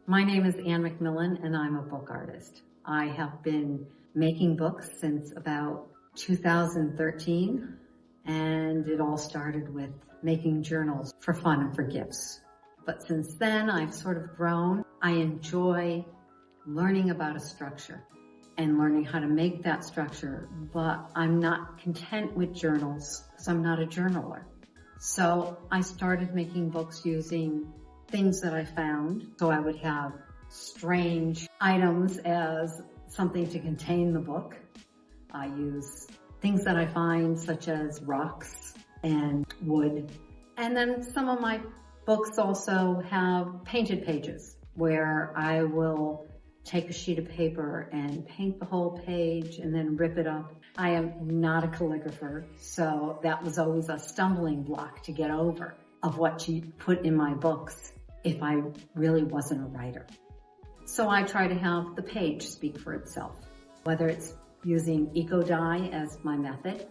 My name is McMillan and I'm a book artist. I have been making books since about 2013, and it all started with making journals for fun and for gifts. But since then I've sort of grown. I enjoy learning about a structure and learning how to make that structure, but I'm not content with journals because I'm not a journaler. So I started making books using things that I found. So I would have strange items as something to contain the book. I use things that I find, such as rocks and wood. And then some of my books also have painted pages where I will take a sheet of paper and paint the whole page and then rip it up. I am not a calligrapher, so that was always a stumbling block to get over of what to put in my books if I really wasn't a writer. So I try to have the page speak for itself, whether it's using eco dye as my method,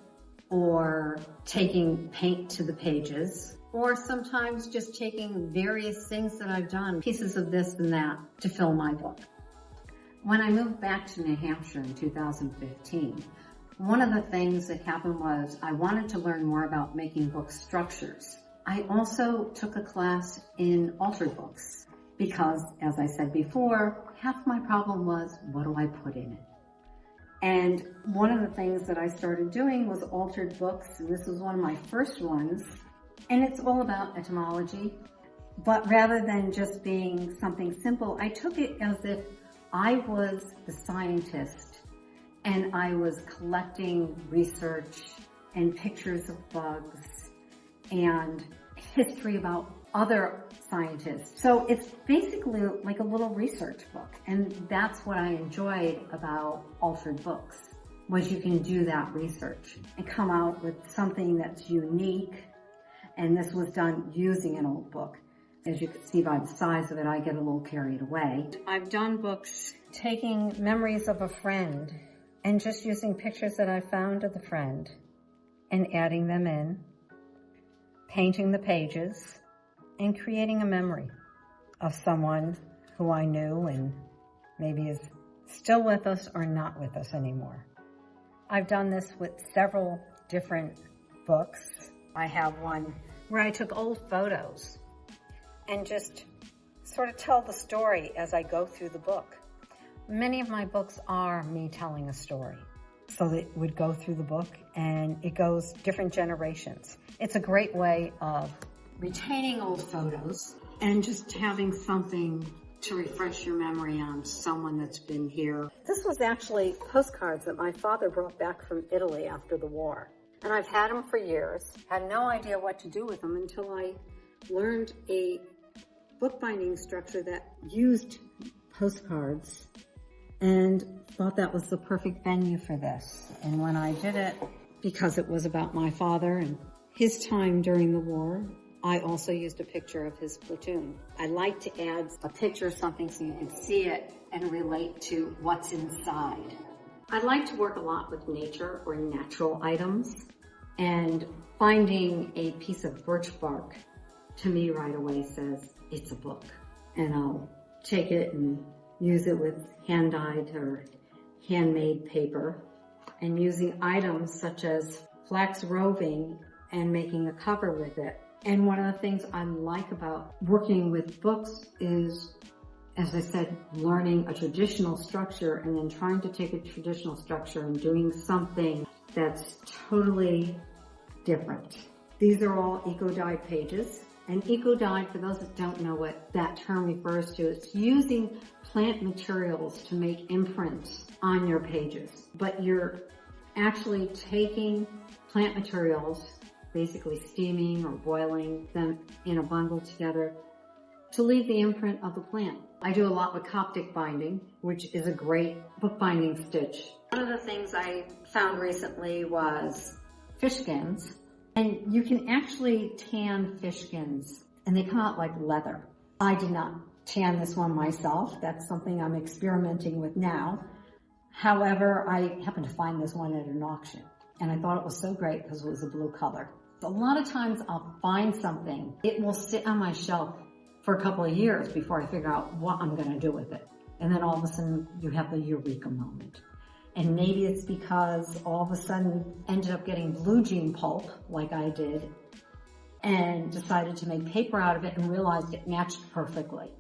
or taking paint to the pages, or sometimes just taking various things that I've done, pieces of this and that, to fill my book. When I moved back to New Hampshire in 2015, one of the things that happened was I wanted to learn more about making book structures. I also took a class in altered books because, as I said before, half my problem was, what do I put in it? And one of the things that I started doing was altered books, and this was one of my first ones, and it's all about etymology. But rather than just being something simple, I took it as if I was the scientist and I was collecting research and pictures of bugs and history about other scientists. So it's basically like a little research book, and that's what I enjoyed about altered books, was you can do that research and come out with something that's unique. And this was done using an old book. As you can see by the size of it, I get a little carried away. I've done books taking memories of a friend and just using pictures that I found of the friend and adding them in, painting the pages, and creating a memory of someone who I knew and maybe is still with us or not with us anymore. I've done this with several different books. I have one where I took old photos and just sort of tell the story as I go through the book. Many of my books are me telling a story. So it would go through the book and it goes different generations. It's a great way of retaining old photos and just having something to refresh your memory on someone that's been here. This was actually postcards that my father brought back from Italy after the war. And I've had them for years, had no idea what to do with them until I learned a bookbinding structure that used postcards and thought that was the perfect venue for this. And when I did it, because it was about my father and his time during the war, I also used a picture of his platoon. I like to add a picture of something so you can see it and relate to what's inside. I like to work a lot with nature or natural items, and finding a piece of birch bark to me right away says it's a book. And I'll take it and use it with hand-dyed or handmade paper, and using items such as flax roving and making a cover with it. And one of the things I like about working with books is, as I said, learning a traditional structure and then trying to take a traditional structure and doing something that's totally different. These are all eco-dye pages. And eco-dye, for those that don't know what that term refers to, it's using plant materials to make imprints on your pages. But you're actually taking plant materials, basically steaming or boiling them in a bundle together to leave the imprint of the plant. I do a lot with Coptic binding, which is a great bookbinding stitch. One of the things I found recently was fish skins. And you can actually tan fish skins, and they come out like leather. I did not tan this one myself. That's something I'm experimenting with now. However, I happened to find this one at an auction, and I thought it was so great because it was a blue color. A lot of times I'll find something, it will sit on my shelf for a couple of years before I figure out what I'm going to do with it. And then all of a sudden you have the eureka moment. And maybe it's because all of a sudden ended up getting blue jean pulp like I did and decided to make paper out of it and realized it matched perfectly.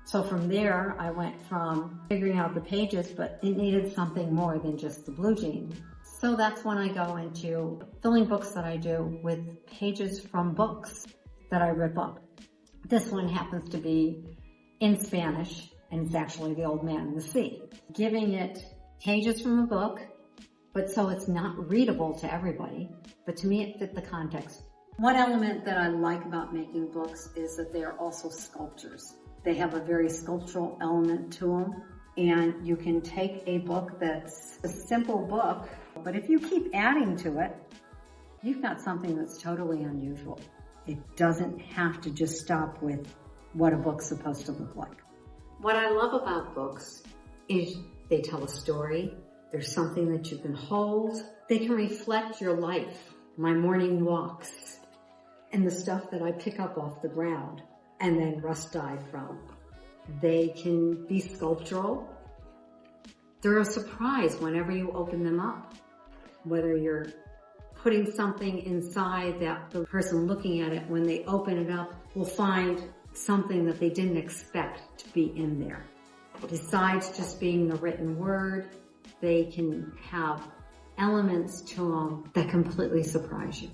So from there, I went from figuring out the pages, but it needed something more than just the blue jean. So that's when I go into filling books that I do with pages from books that I rip up. This one happens to be in Spanish, and it's actually The Old Man and the Sea. Giving it pages from a book, but so it's not readable to everybody, but to me it fit the context. One element that I like about making books is that they are also sculptures. They have a very sculptural element to them, and you can take a book that's a simple book, but if you keep adding to it, you've got something that's totally unusual. It doesn't have to just stop with what a book's supposed to look like. What I love about books is they tell a story. There's something that you can hold. They can reflect your life, my morning walks, and the stuff that I pick up off the ground and then rust dye from. They can be sculptural. They're a surprise whenever you open them up. Whether you're putting something inside that the person looking at it, when they open it up, will find something that they didn't expect to be in there. Besides just being the written word, they can have elements to them that completely surprise you.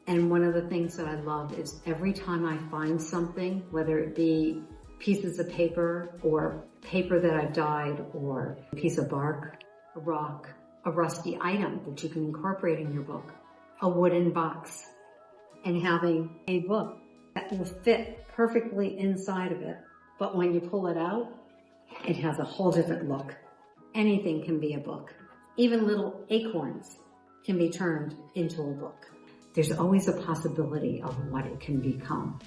And one of the things that I love is every time I find something, whether it be pieces of paper or paper that I've dyed or a piece of bark, a rock, a rusty item that you can incorporate in your book, a wooden box, and having a book that will fit perfectly inside of it. But when you pull it out, it has a whole different look. Anything can be a book. Even little acorns can be turned into a book. There's always a possibility of what it can become.